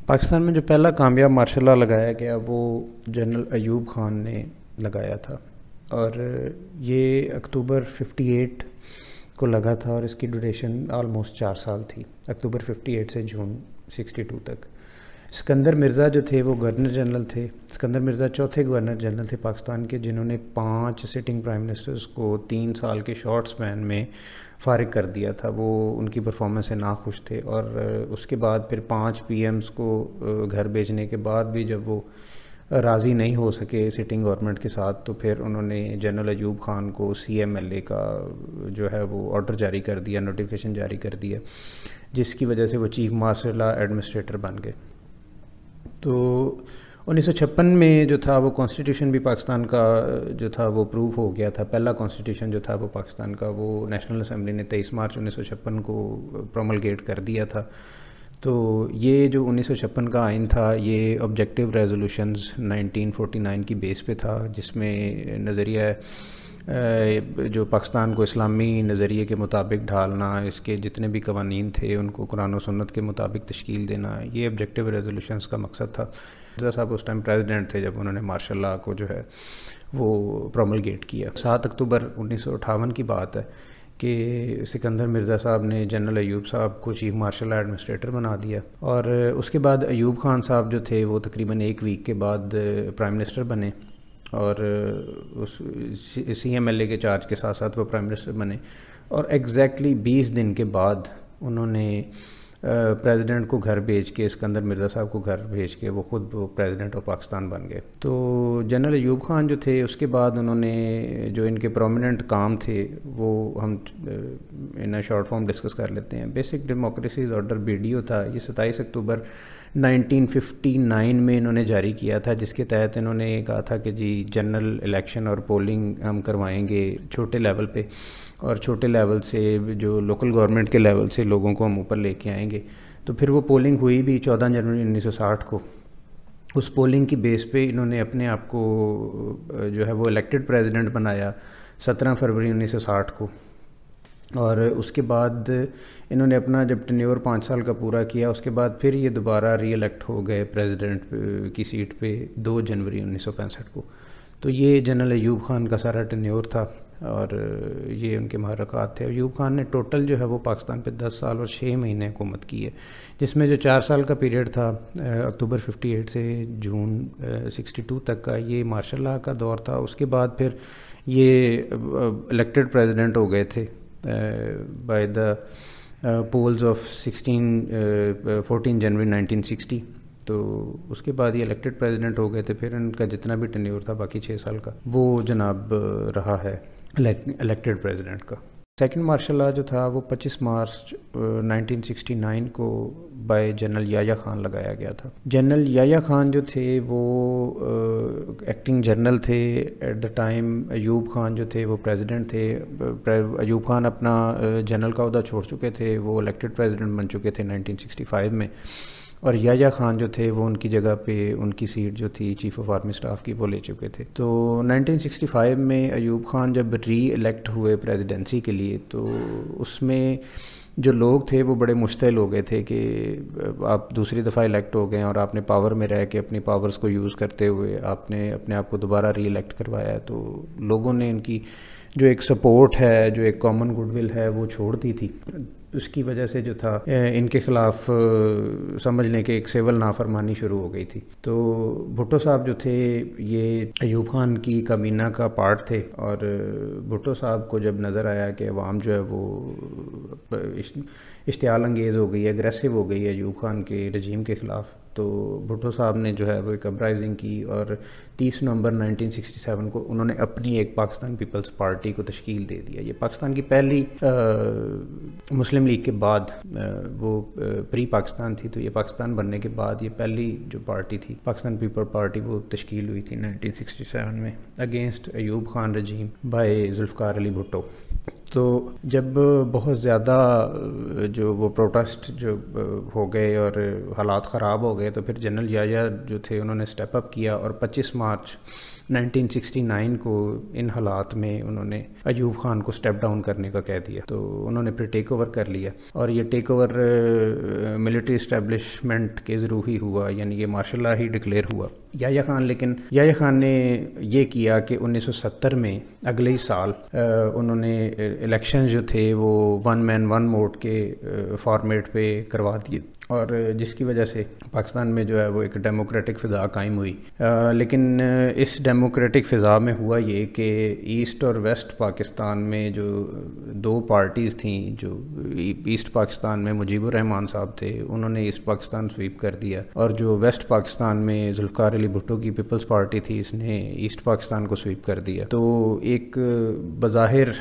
پاکستان میں جو پہلا کامیاب مارشل لا لگایا گیا وہ جنرل ایوب خان نے لگایا تھا، اور یہ اکتوبر 58 کو لگا تھا، اور اس کی ڈیوریشن آلموسٹ 4 سال تھی، اکتوبر 58 سے جون 62 تک۔ اسکندر مرزا جو تھے وہ گورنر جنرل تھے۔ اسکندر مرزا چوتھے گورنر جنرل تھے پاکستان کے، جنہوں نے 5 سٹنگ پرائم منسٹرز کو 3 سال کے شارٹ سپین میں فارغ کر دیا تھا۔ وہ ان کی پرفارمنس سے ناخوش تھے، اور اس کے بعد پھر 5 پی ایمز کو گھر بھیجنے کے بعد بھی جب وہ راضی نہیں ہو سکے سٹنگ گورنمنٹ کے ساتھ، تو پھر انہوں نے جنرل ایوب خان کو CMLA کا جو ہے وہ آرڈر جاری کر دیا، نوٹیفیکیشن جاری کر دیا، جس کی وجہ سے وہ چیف مارشل لا ایڈمنسٹریٹر بن گئے۔ تو 1956 میں جو تھا وہ کانسٹیٹیوشن بھی پاکستان کا جو تھا وہ اپروو ہو گیا تھا۔ پہلا کانسٹیٹیوشن جو تھا وہ پاکستان کا وہ نیشنل اسمبلی نے 23 مارچ 1956 کو پروملگیٹ کر دیا تھا۔ تو یہ جو 1956 کا آئین تھا یہ آبجیکٹیو ریزولوشنز 1949 کی بیس پہ تھا، جس میں نظریہ جو پاکستان کو اسلامی نظریے کے مطابق ڈھالنا، اس کے جتنے بھی قوانین تھے ان کو قرآن و سنت کے مطابق تشکیل دینا، یہ آبجیکٹیو ریزولوشنز کا مقصد تھا۔ مرزا صاحب اس ٹائم پریزیڈنٹ تھے جب انہوں نے مارشل لا کو جو ہے وہ پروملگیٹ کیا۔ 7 اکتوبر 1958 کی بات ہے کہ سکندر مرزا صاحب نے جنرل ایوب صاحب کو چیف مارشل لا ایڈمنسٹریٹر بنا دیا، اور اس کے بعد ایوب خان صاحب جو تھے وہ تقریباً 1 ویک کے بعد پرائم منسٹر بنے، اور CMLA کے چارج کے ساتھ ساتھ وہ پرائم منسٹر بنے، اور ایگزیکٹلی 20 دن کے بعد انہوں نے پریزیڈنٹ کو گھر بھیج کے، اسکندر مرزا صاحب کو گھر بھیج کے وہ خود پریزیڈنٹ آف پاکستان بن گئے۔ تو جنرل ایوب خان جو تھے اس کے بعد انہوں نے جو ان کے پرومیننٹ کام تھے وہ ہم ان شارٹ فارم ڈسکس کر لیتے ہیں۔ بیسک ڈیموکریسیز آرڈر BDO تھا، یہ 27 اکتوبر 1959 میں انہوں نے جاری کیا تھا، جس کے تحت انہوں نے کہا تھا کہ جی جنرل الیکشن اور پولنگ ہم کروائیں گے چھوٹے لیول پہ، اور چھوٹے لیول سے جو لوکل گورنمنٹ کے لیول سے لوگوں کو ہم اوپر لے کے آئیں گے۔ تو پھر وہ پولنگ ہوئی بھی 14 جنوری 1960 کو۔ اس پولنگ کی بیس پہ انہوں نے اپنے آپ کو جو ہے وہ الیکٹڈ پریزیڈنٹ بنایا 17 فروری 1960 کو، اور اس کے بعد انہوں نے اپنا جب ٹینیور 5 سال کا پورا کیا، اس کے بعد پھر یہ دوبارہ ری الیکٹ ہو گئے پریزیڈنٹ کی سیٹ پہ 2 جنوری 1965 کو۔ تو یہ جنرل ایوب خان کا سارا ٹینیور تھا، اور یہ ان کے محرکات تھے۔ ایوب خان نے ٹوٹل جو ہے وہ پاکستان پہ 10 سال اور 6 مہینے حکومت کی ہے، جس میں جو 4 سال کا پیریڈ تھا اکتوبر 58 سے جون 62 تک کا، یہ مارشل لا کا دور تھا۔ اس کے بعد پھر یہ الیکٹڈ پریزیڈنٹ ہو گئے تھے بائی دا پولز آف 14 جنوری 1960۔ تو اس کے بعد یہ الیکٹڈ پریزیڈنٹ ہو گئے تھے، پھر ان کا جتنا بھی ٹینیور تھا باقی 6 سال کا وہ جناب رہا ہے الیکٹڈ پریزیڈنٹ کا۔ سیکنڈ مارشل لا جو تھا وہ 25 مارچ 1969 کو بائی جنرل یحییٰ خان لگایا گیا تھا۔ جنرل یحییٰ خان جو تھے وہ ایکٹنگ جنرل تھے at the time, Ayub Khan جو تھے وہ پریزیڈنٹ تھے۔ ایوب خان اپنا جنرل کا عہدہ چھوڑ چکے تھے، وہ الیکٹڈ پریزیڈنٹ بن چکے تھے 1965 میں، اور یحییٰ خان جو تھے وہ ان کی جگہ پہ ان کی سیٹ جو تھی چیف آف آرمی اسٹاف کی وہ لے چکے تھے۔ تو 1965 میں ایوب خان جب ری الیکٹ ہوئے پریزیڈنسی کے لیے، تو اس میں جو لوگ تھے وہ بڑے مشتعل ہو گئے تھے کہ آپ دوسری دفعہ الیکٹ ہو گئے اور آپ نے پاور میں رہ کے اپنی پاورز کو یوز کرتے ہوئے آپ نے اپنے آپ کو دوبارہ ری الیکٹ کروایا، تو لوگوں نے ان کی جو ایک سپورٹ ہے، جو ایک کامن گڈ ول ہے، وہ چھوڑ دی تھی۔ اس کی وجہ سے جو تھا ان کے خلاف سمجھ لیں کہ ایک سول نافرمانی شروع ہو گئی تھی۔ تو بھٹو صاحب جو تھے یہ ایوب خان کی کابینہ کا پارٹ تھے، اور بھٹو صاحب کو جب نظر آیا کہ عوام جو ہے وہ اشتعال انگیز ہو گئی ہے، اگریسو ہو گئی ہے ایوب خان کے رجیم کے خلاف، تو بھٹو صاحب نے جو ہے وہ ایک اپرائزنگ کی، اور 30 نومبر 1967 کو انہوں نے اپنی ایک پاکستان پیپلز پارٹی کو تشکیل دے دیا۔ یہ پاکستان کی پہلی مسلم لیگ کے بعد وہ پری پاکستان تھی، تو یہ پاکستان بننے کے بعد یہ پہلی جو پارٹی تھی پاکستان پیپل پارٹی، وہ تشکیل ہوئی تھی 1967 میں against Ayub Khan regime by Zulfikar Ali Bhutto. تو جب بہت زیادہ جو وہ پروٹیسٹ جو ہو گئے اور حالات خراب ہو گئے تو پھر جنرل یحییٰ جو تھے انہوں نے اسٹیپ اپ کیا اور 25 مارچ 1969 کو ان حالات میں انہوں نے ایوب خان کو اسٹیپ ڈاؤن کرنے کا کہہ دیا. تو انہوں نے پھر ٹیک اوور کر لیا اور یہ ٹیک اوور ملٹری اسٹیبلشمنٹ کے ذریعے ہی ہوا, یعنی یہ مارشل لا ہی ڈکلیئر ہوا. یحییٰ خان لیکن یحییٰ خان نے یہ کیا کہ 1970 میں اگلے ہی سال انہوں نے الیکشن جو تھے وہ 1 مین 1 ووٹ کے فارمیٹ پہ کروا دیے اور جس کی وجہ سے پاکستان میں جو ہے وہ ایک ڈیموکریٹک فضا قائم ہوئی. لیکن اس ڈیموکریٹک فضا میں ہوا یہ کہ ایسٹ اور ویسٹ پاکستان میں جو دو پارٹیز تھیں, جو ایسٹ پاکستان میں مجیب الرحمان صاحب تھے انہوں نے ایسٹ پاکستان سویپ کر دیا, اور جو ویسٹ پاکستان میں ذوالفقار علی بھٹو کی پیپلز پارٹی تھی اس نے ایسٹ پاکستان کو سویپ کر دیا. تو ایک بظاہر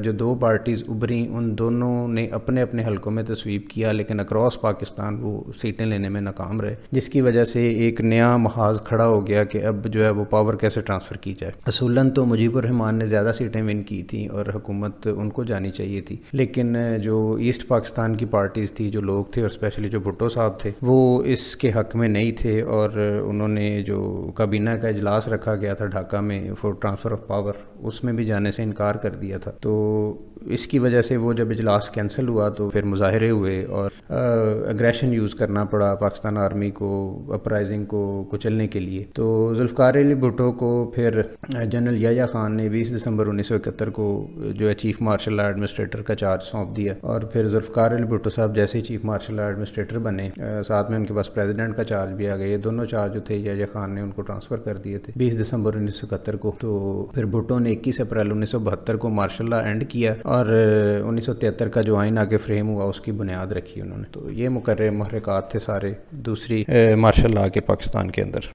جو دو پارٹیز ابھریں ان دونوں نے اپنے اپنے حلقوں میں تو سویپ کیا, لیکن اکراس پاکستان وہ سیٹیں لینے میں ناکام رہے, جس کی وجہ سے ایک نیا محاذ کھڑا ہو گیا کہ اب جو ہے وہ پاور کیسے ٹرانسفر کی جائے. اصولاً تو مجیب الرحمان نے زیادہ سیٹیں ون کی تھیں اور حکومت ان کو جانی چاہیے تھی, لیکن جو ایسٹ پاکستان کی پارٹیز تھی, جو لوگ تھے اور اسپیشلی جو بھٹو صاحب تھے وہ اس کے حق میں نہیں تھے, اور انہوں نے جو کابینہ کا اجلاس رکھا گیا تھا ڈھاکہ میں فور ٹرانسفر آف پاور اس میں بھی جانے سے انکار کر دیا تھا. تو اس کی وجہ سے وہ جب اجلاس کینسل ہوا تو پھر مظاہرے ہوئے اور اگریشن یوز کرنا پڑا پاکستان آرمی کو اپرائزنگ کو کچلنے کے لیے. تو ذوالفقار علی بھٹو کو پھر جنرل یحییٰ خان نے 20 دسمبر 1971 کو جو ہے چیف مارشل لا ایڈمنسٹریٹر کا چارج سونپ دیا, اور پھر ذوالفقار علی بھٹو صاحب جیسے ہی چیف مارشل لا ایڈمنسٹریٹر بنے ساتھ میں ان کے پاس پریزیڈنٹ کا چارج بھی آ گیا. یہ دونوں چارج جو تھے یحییٰ خان نے ان کو ٹرانسفر کر دیے تھے 20 دسمبر 1971 کو. تو پھر بھٹو نے 21 اپریل 1972 کو مارشل لا اینڈ کیا اور 1973 کا جو آئین آگے فریم ہوا اس کی بنیاد رکھی انہوں نے. تو یہ مقرر محرکات تھے سارے دوسری مارشل لا کے پاکستان کے اندر.